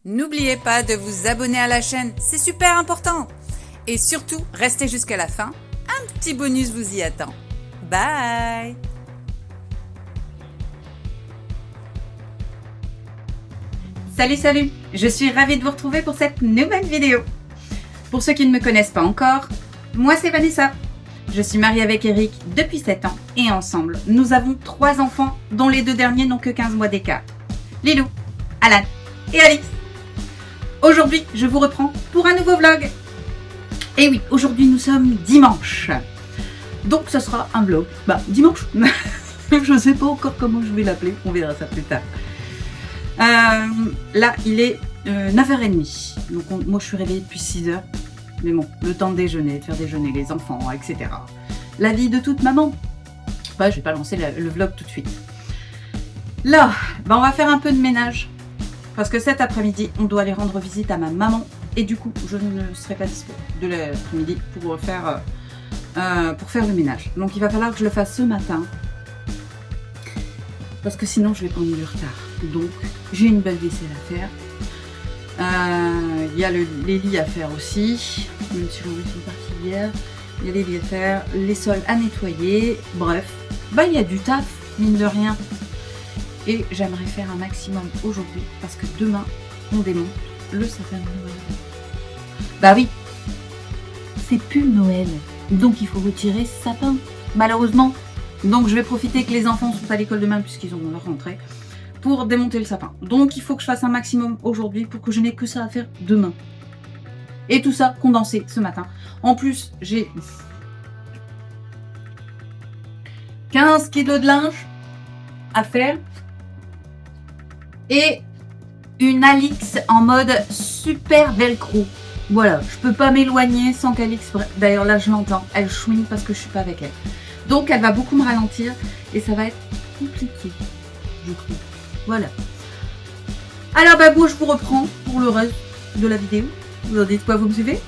N'oubliez pas de vous abonner à la chaîne, c'est super important. Et surtout, restez jusqu'à la fin, un petit bonus vous y attend. Bye! Salut, je suis ravie de vous retrouver pour cette nouvelle vidéo. Pour ceux qui ne me connaissent pas encore, moi c'est Vanessa. Je suis mariée avec Eric depuis 7 ans et ensemble, nous avons 3 enfants dont les 2 derniers n'ont que 15 mois d'écart. Lilou, Alan et Alice. Aujourd'hui, je vous reprends pour un nouveau vlog. Et oui, aujourd'hui nous sommes dimanche. Donc ce sera un vlog, dimanche. Je ne sais pas encore comment je vais l'appeler, on verra ça plus tard. Là, il est 9h30. Donc moi je suis réveillée depuis 6h. Mais bon, le temps de déjeuner, de faire déjeuner les enfants, etc. La vie de toute maman. Je vais pas lancer le vlog tout de suite. Là, on va faire un peu de ménage. Parce que cet après-midi, on doit aller rendre visite à ma maman. Et du coup, je ne serai pas dispo de l'après-midi pour faire le ménage. Donc il va falloir que je le fasse ce matin. Parce que sinon, je vais prendre du retard. Donc, j'ai une belle vaisselle à faire. Il y a les lits à faire aussi. Même si les sont partis hier. Il y a les lits à faire, les sols à nettoyer. Bref, il y a du taf, mine de rien. Et j'aimerais faire un maximum aujourd'hui parce que demain, on démonte le sapin de Noël. Oui, c'est plus Noël. Donc il faut retirer ce sapin, malheureusement. Donc je vais profiter que les enfants sont à l'école demain puisqu'ils ont leur rentrée pour démonter le sapin. Donc il faut que je fasse un maximum aujourd'hui pour que je n'ai que ça à faire demain. Et tout ça condensé ce matin. En plus, j'ai 15 kilos de linge à faire. Et une Alix en mode super velcro. Voilà, je peux pas m'éloigner sans qu'Alix... D'ailleurs là je l'entends, elle chouine parce que je suis pas avec elle. Donc elle va beaucoup me ralentir et ça va être compliqué, je trouve. Voilà. Alors moi je vous reprends pour le reste de la vidéo. Vous en dites quoi, vous me suivez ?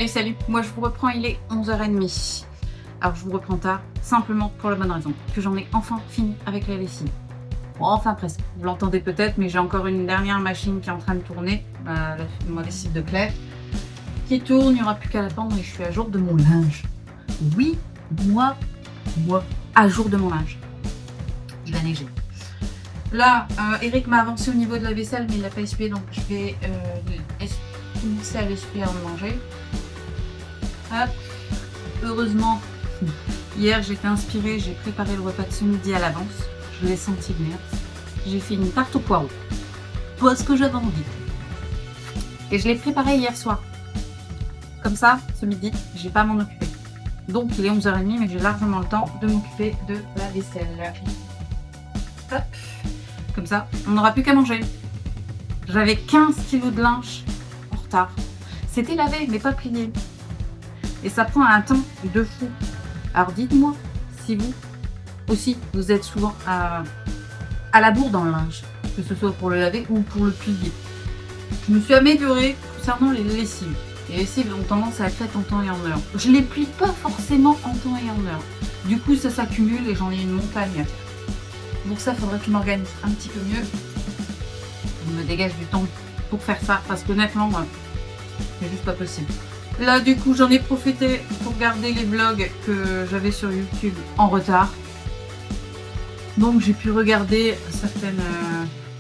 Salut, moi je vous reprends, il est 11h30. Alors je vous reprends tard, simplement pour la bonne raison, que j'en ai enfin fini avec la lessive. Bon, enfin presque, vous l'entendez peut-être, mais j'ai encore une dernière machine qui est en train de tourner, ma lessive de Claire, qui tourne, il n'y aura plus qu'à l'attendre et je suis à jour de mon linge. Oui, moi, à jour de mon linge. Il va neiger. Là, Eric m'a avancé au niveau de la vaisselle, mais il l'a pas essuyé, donc je vais commencer à l'essuyer avant de manger. Hop. Heureusement, hier j'étais inspirée, j'ai préparé le repas de ce midi à l'avance. Je l'ai senti venir. J'ai fait une tarte aux poireaux. Parce que j'avais envie. Et je l'ai préparé hier soir. Comme ça, ce midi, j'ai pas à m'en occuper. Donc il est 11h30, mais j'ai largement le temps de m'occuper de la vaisselle. Hop. Comme ça, on n'aura plus qu'à manger. J'avais 15 kilos de linge en retard. C'était lavé, mais pas plié. Et ça prend un temps de fou. Alors dites-moi si vous aussi, vous êtes souvent à la bourre dans le linge, que ce soit pour le laver ou pour le plier. Je me suis améliorée concernant les lessives. Les lessives ont tendance à être faites en temps et en heure. Je les plie pas forcément en temps et en heure. Du coup, ça s'accumule et j'en ai une montagne à faire. Donc ça, il faudrait que je m'organise un petit peu mieux. Je me dégage du temps pour faire ça, parce qu'honnêtement, c'est juste pas possible. Là, du coup, j'en ai profité pour garder les vlogs que j'avais sur YouTube en retard. Donc, j'ai pu regarder certaines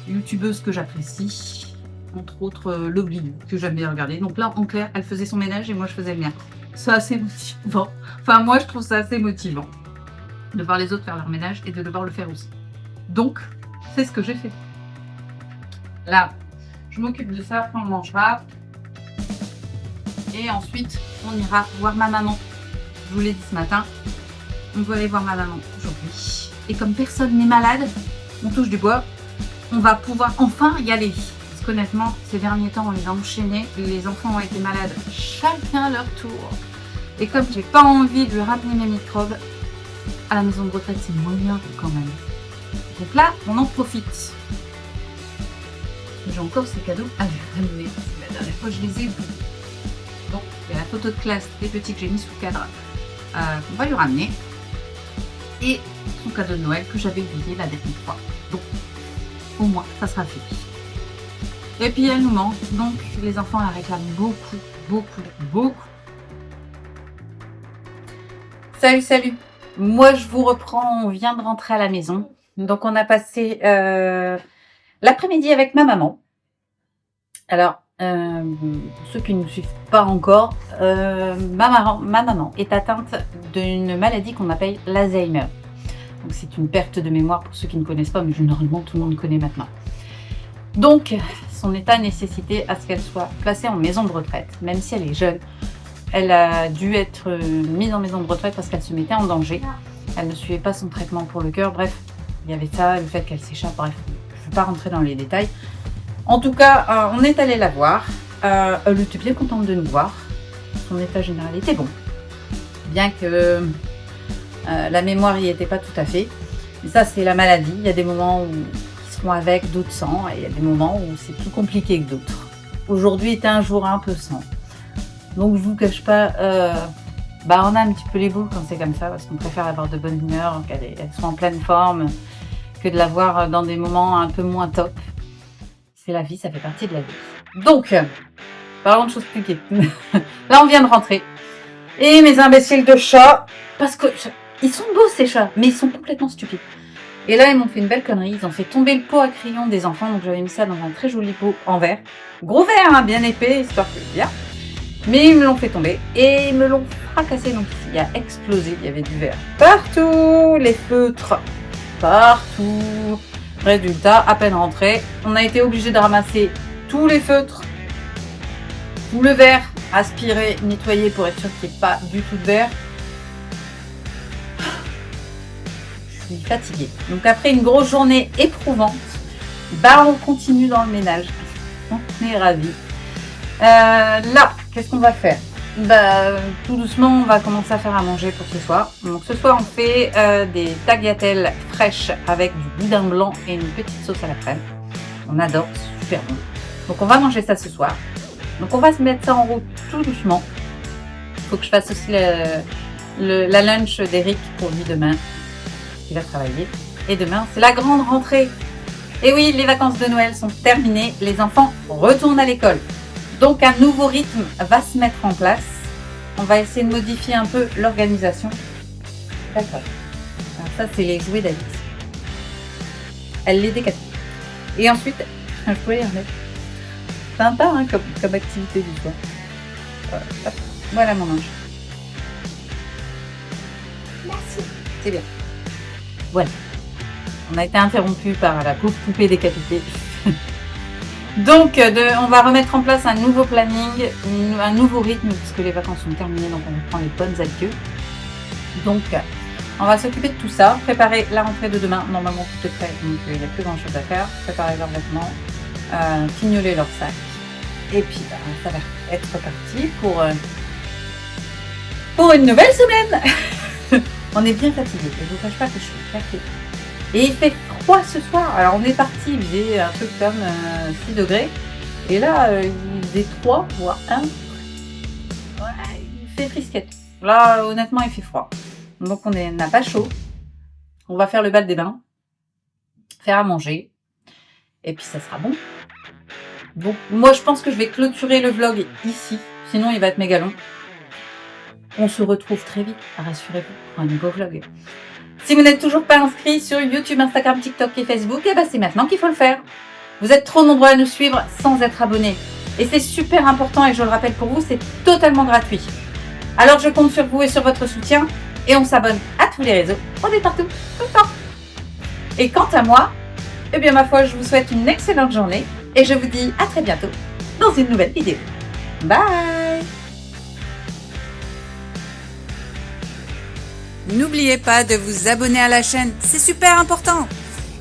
youtubeuses que j'apprécie. Entre autres, L'Oblivion, que j'aime bien regarder. Donc là, en clair, elle faisait son ménage et moi, je faisais le mien. C'est assez motivant. Enfin, moi, je trouve ça assez motivant. De voir les autres faire leur ménage et de devoir le faire aussi. Donc, c'est ce que j'ai fait. Là, je m'occupe de ça, après on mangera. Et ensuite, on ira voir ma maman. Je vous l'ai dit ce matin, on doit aller voir ma maman aujourd'hui. Et comme personne n'est malade, on touche du bois, on va pouvoir enfin y aller. Parce qu'honnêtement, ces derniers temps, on les a enchaînés. Les enfants ont été malades chacun leur tour. Et comme j'ai pas envie de lui ramener mes microbes, à la maison de retraite, c'est moyen quand même. Donc là, on en profite. J'ai encore ces cadeaux à lui ramener. La dernière fois, je les ai vus. Donc, il y a la photo de classe des petits que j'ai mis sous cadre. On va lui ramener. Et son cadeau de Noël que j'avais oublié la dernière fois. Donc, au moins, ça sera fait. Et puis, elle nous manque. Donc, les enfants la réclament beaucoup, beaucoup, beaucoup. Salut, salut. Moi, je vous reprends. On vient de rentrer à la maison. Donc, on a passé l'après-midi avec ma maman. Alors, pour ceux qui ne nous suivent pas encore, ma maman est atteinte d'une maladie qu'on appelle l'Alzheimer. Donc, c'est une perte de mémoire pour ceux qui ne connaissent pas, mais généralement tout le monde connaît maintenant. Donc, son état nécessitait à ce qu'elle soit placée en maison de retraite, même si elle est jeune. Elle a dû être mise en maison de retraite parce qu'elle se mettait en danger. Elle ne suivait pas son traitement pour le cœur. Bref, il y avait ça, le fait qu'elle s'échappe. Bref, je ne vais pas rentrer dans les détails. En tout cas, on est allé la voir. Elle était bien contente de nous voir. Son état général était bon. Bien que la mémoire n'y était pas tout à fait. Mais ça, c'est la maladie. Il y a des moments où ils seront avec, d'autres sans. Et il y a des moments où c'est plus compliqué que d'autres. Aujourd'hui était un jour un peu sans. Donc, je vous cache pas, on a un petit peu les boules quand c'est comme ça. Parce qu'on préfère avoir de bonne humeur, qu'elle soit en pleine forme, que de la voir dans des moments un peu moins top. C'est la vie, ça fait partie de la vie. Donc, parlons de choses plus gaies. Là, on vient de rentrer. Et mes imbéciles de chats, parce que ils sont beaux ces chats, mais ils sont complètement stupides. Et là, ils m'ont fait une belle connerie. Ils ont fait tomber le pot à crayon des enfants. Donc, j'avais mis ça dans un très joli pot en verre. Gros verre, hein, bien épais, histoire que bien. Mais ils me l'ont fait tomber et ils me l'ont fracassé. Donc, il a explosé. Il y avait du verre partout, les feutres partout. Résultat, à peine rentré, on a été obligé de ramasser tous les feutres, tout le verre, aspirer, nettoyer pour être sûr qu'il n'y ait pas du tout de verre. Je suis fatiguée. Donc après une grosse journée éprouvante, on continue dans le ménage. On est ravis. Là, qu'est-ce qu'on va faire ? Tout doucement, on va commencer à faire à manger pour ce soir. Donc ce soir, on fait des tagliatelles fraîches avec du boudin blanc et une petite sauce à la crème. On adore, c'est super bon. Donc on va manger ça ce soir. Donc on va se mettre ça en route tout doucement. Il faut que je fasse aussi la lunch d'Eric pour lui demain, qui va travailler. Et demain, c'est la grande rentrée. Et oui, les vacances de Noël sont terminées. Les enfants retournent à l'école. Donc un nouveau rythme va se mettre en place. On va essayer de modifier un peu l'organisation. D'accord. Alors ça, c'est les jouets d'Alice. Elle les décapite. Et ensuite, je pourrais les remettre. Sympa hein, comme activité du soir. Voilà mon ange. Merci. C'est bien. Voilà. On a été interrompu par la pauvre poupée décapitée. Donc, on va remettre en place un nouveau planning, un nouveau rythme, puisque les vacances sont terminées, donc on reprend les bonnes habitudes. Donc, on va s'occuper de tout ça, préparer la rentrée de demain. Normalement, tout est prêt, donc il n'y a plus grand-chose à faire. Préparer leurs vêtements, fignoler leurs sacs. Et puis, ça va être parti pour une nouvelle semaine. On est bien fatigué. Je ne vous cache pas que je suis fatiguée. Et il fait froid ce soir. Alors on est parti, il faisait un truc comme 6 degrés. Et là, il faisait 3, voire 1. Ouais, il fait frisquette. Là, honnêtement, il fait froid. Donc on n'a pas chaud. On va faire le bal des bains. Faire à manger. Et puis ça sera bon. Bon, moi je pense que je vais clôturer le vlog ici. Sinon il va être méga long. On se retrouve très vite, rassurez-vous, pour un nouveau vlog. Si vous n'êtes toujours pas inscrit sur YouTube, Instagram, TikTok et Facebook, c'est maintenant qu'il faut le faire. Vous êtes trop nombreux à nous suivre sans être abonnés. Et c'est super important et je le rappelle pour vous, c'est totalement gratuit. Alors je compte sur vous et sur votre soutien et on s'abonne à tous les réseaux. On est partout, tout le temps. Et quant à moi, ma foi, je vous souhaite une excellente journée et je vous dis à très bientôt dans une nouvelle vidéo. Bye! N'oubliez pas de vous abonner à la chaîne, c'est super important.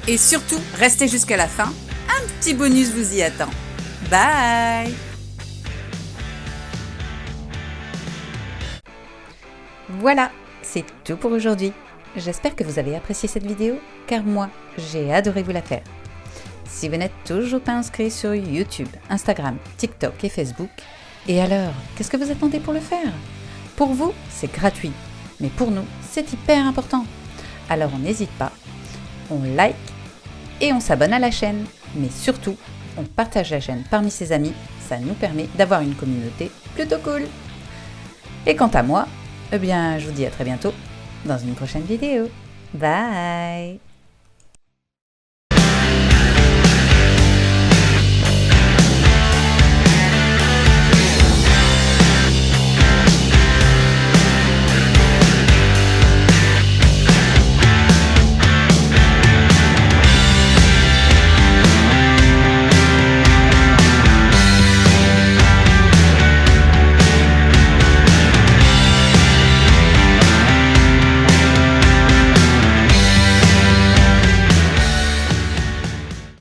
Et surtout, restez jusqu'à la fin, un petit bonus vous y attend. Bye! Voilà, c'est tout pour aujourd'hui. J'espère que vous avez apprécié cette vidéo, car moi, j'ai adoré vous la faire. Si vous n'êtes toujours pas inscrit sur YouTube, Instagram, TikTok et Facebook, et alors, qu'est-ce que vous attendez pour le faire? Pour vous, c'est gratuit, mais pour nous, c'est hyper important. Alors on n'hésite pas, on like et on s'abonne à la chaîne, mais surtout, on partage la chaîne parmi ses amis, ça nous permet d'avoir une communauté plutôt cool. Et quant à moi, eh bien, je vous dis à très bientôt dans une prochaine vidéo. Bye!